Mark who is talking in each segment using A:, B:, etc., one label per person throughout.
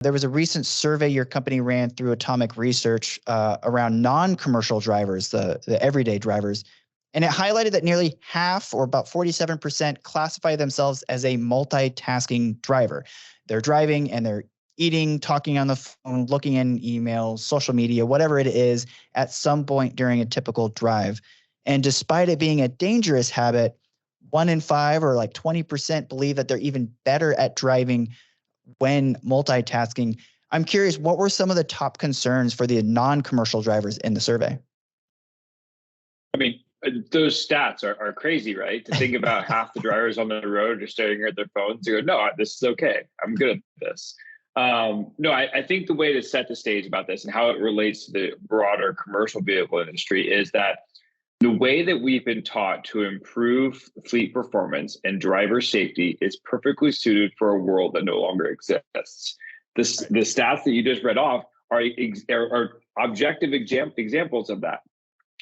A: There was a recent survey your company ran through Atomic Research around non-commercial drivers, the everyday drivers, and it highlighted that nearly half, or about 47%, classify themselves as a multitasking driver. They're driving and they're eating, talking on the phone, looking in emails, social media, whatever it is, at some point during a typical drive. And despite it being a dangerous habit, 1 in 5, or like 20%, believe that they're even better at driving when multitasking. I'm curious, what were some of the top concerns for the non-commercial drivers in the survey?
B: I mean, those stats are crazy, right? To think about half the drivers on the road are staring at their phones and go, no, this is okay. I'm good at this. No, I think the way to set the stage about this and how it relates to the broader commercial vehicle industry is that the way that we've been taught to improve fleet performance and driver safety is perfectly suited for a world that no longer exists. The stats that you just read off are objective examples of that.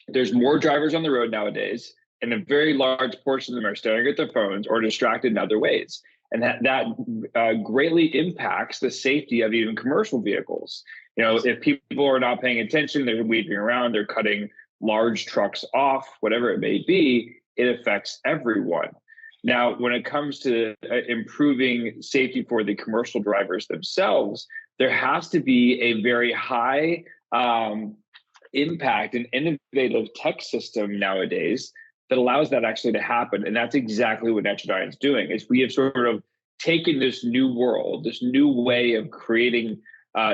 B: There's more drivers on the road nowadays, and a very large portion of them are staring at their phones or distracted in other ways. And that greatly impacts the safety of even commercial vehicles. If people are not paying attention, they're weaving around, they're cutting large trucks off, whatever it may be, it affects everyone. Now, when it comes to improving safety for the commercial drivers themselves, there has to be a very high impact and innovative tech system nowadays that allows that actually to happen. And that's exactly what Netrodyne is doing. Is we have sort of taken this new world, this new way of creating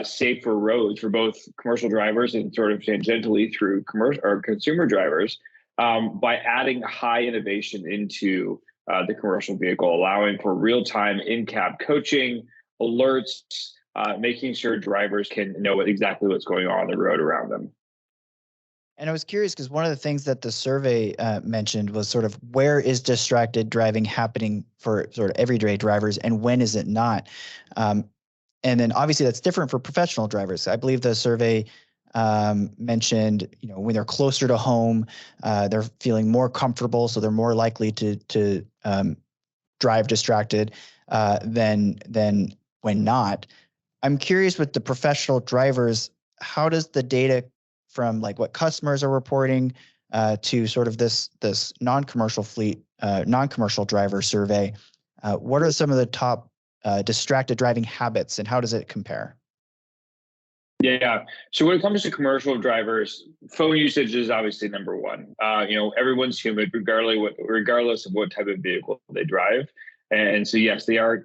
B: safer roads for both commercial drivers and sort of tangentially through commercial or consumer drivers by adding high innovation into the commercial vehicle, allowing for real-time in-cab coaching, alerts, making sure drivers can know exactly what's going on the road around them.
A: And I was curious because one of the things that the survey mentioned was sort of where is distracted driving happening for sort of everyday drivers and when is it not? And then obviously that's different for professional drivers. I believe the survey mentioned, when they're closer to home, they're feeling more comfortable, so they're more likely to drive distracted than when not. I'm curious with the professional drivers, how does the data from like what customers are reporting to sort of this non-commercial fleet, non-commercial driver survey, what are some of the top distracted driving habits and how does it compare?
B: Yeah. So when it comes to commercial drivers, phone usage is obviously number one. Everyone's human, regardless of what type of vehicle they drive. And so, yes, they are,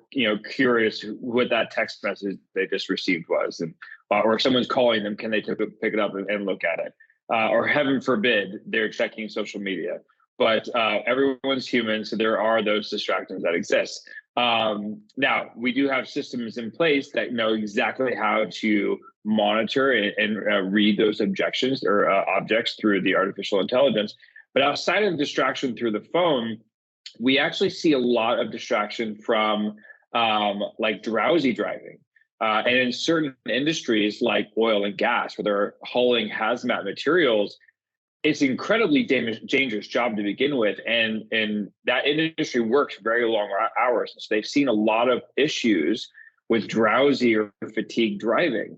B: curious what that text message they just received was, and or if someone's calling them, can they pick it up and look at it? Or heaven forbid, they're checking social media. But everyone's human, so there are those distractions that exist. Now, we do have systems in place that know exactly how to monitor and read those objections or objects through the artificial intelligence. But outside of distraction through the phone, we actually see a lot of distraction from like drowsy driving. And in certain industries like oil and gas, where they're hauling hazmat materials, it's an incredibly dangerous job to begin with. And that industry works very long hours. So they've seen a lot of issues with drowsy or fatigued driving.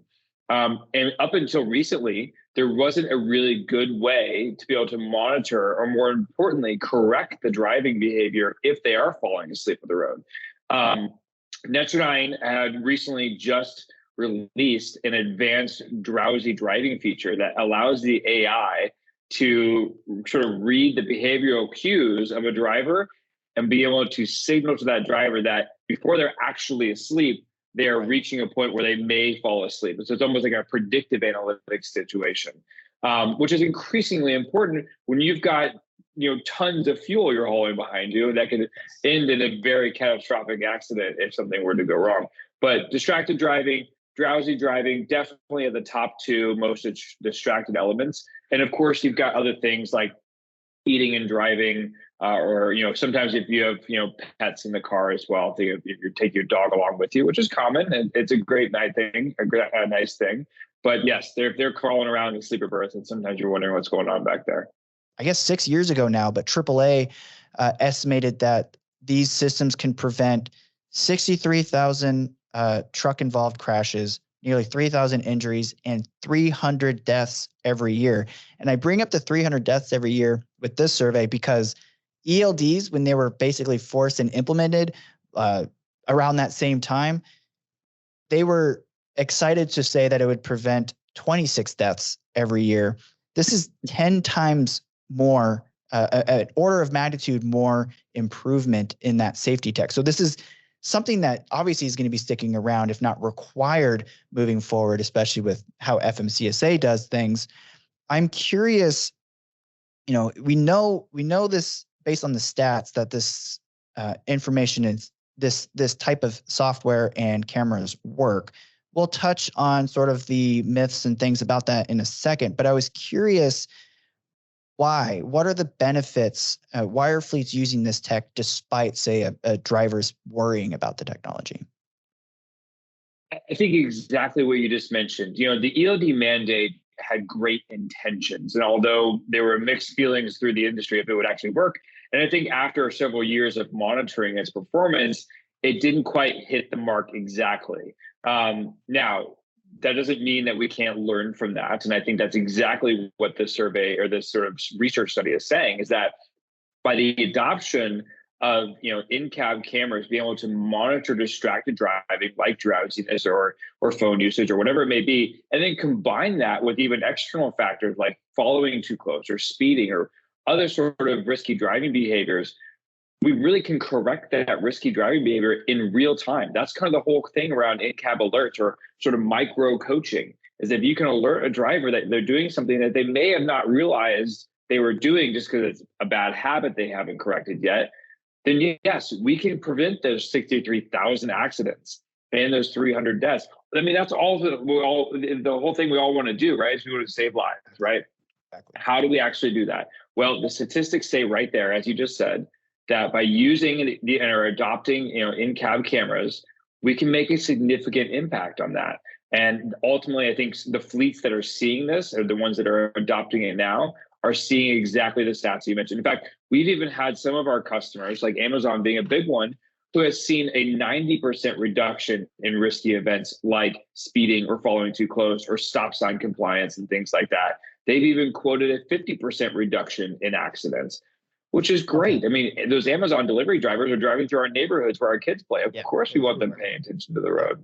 B: And up until recently, there wasn't a really good way to be able to monitor, or more importantly, correct the driving behavior if they are falling asleep on the road. Netrodyne had recently just released an advanced drowsy driving feature that allows the AI to sort of read the behavioral cues of a driver and be able to signal to that driver that before they're actually asleep, they are reaching a point where they may fall asleep. So it's almost like a predictive analytics situation, which is increasingly important when you've got tons of fuel you're hauling behind you that could end in a very catastrophic accident if something were to go wrong. But distracted driving, drowsy driving, definitely are the top two most distracted elements. And of course, you've got other things like eating and driving, or sometimes if you have pets in the car as well, if you take your dog along with you, which is common, and it's a great nice thing. But yes, they're crawling around in sleeper berths, and sometimes you're wondering what's going on back there.
A: I guess 6 years ago now, but AAA estimated that these systems can prevent 63,000 truck-involved crashes, nearly 3,000 injuries, and 300 deaths every year. And I bring up the 300 deaths every year with this survey because ELDs, when they were basically forced and implemented around that same time, they were excited to say that it would prevent 26 deaths every year. This is 10 times more, an order of magnitude more improvement in that safety tech. So this is something that obviously is going to be sticking around, if not required, moving forward, especially with how FMCSA does things. I'm curious, we know this based on the stats that this information is this type of software and cameras work. We'll touch on sort of the myths and things about that in a second, but I was curious, why? What are the benefits? Why are fleets using this tech despite, say, a driver's worrying about the technology?
B: I think exactly what you just mentioned. The ELD mandate had great intentions, and although there were mixed feelings through the industry if it would actually work, and I think after several years of monitoring its performance, it didn't quite hit the mark exactly. Now, that doesn't mean that we can't learn from that. And I think that's exactly what this survey or this sort of research study is saying, is that by the adoption of in-cab cameras being able to monitor distracted driving like drowsiness or phone usage or whatever it may be, and then combine that with even external factors like following too close or speeding or other sort of risky driving behaviors, we really can correct that risky driving behavior in real time. That's kind of the whole thing around in-cab alerts or sort of micro coaching, is if you can alert a driver that they're doing something that they may have not realized they were doing just because it's a bad habit they haven't corrected yet, then yes, we can prevent those 63,000 accidents and those 300 deaths. I mean, that's all the whole thing we all want to do, right? Is we want to save lives, right? Exactly. How do we actually do that? Well, the statistics say right there, as you just said, that by using or adopting, in-cab cameras, we can make a significant impact on that. And ultimately, I think the fleets that are seeing this, or the ones that are adopting it now, are seeing exactly the stats you mentioned. In fact, we've even had some of our customers, like Amazon being a big one, who has seen a 90% reduction in risky events like speeding or following too close or stop sign compliance and things like that. They've even quoted a 50% reduction in accidents, which is great. Okay. I mean, those Amazon delivery drivers are driving through our neighborhoods where our kids play. Of course, we want them paying attention to the road.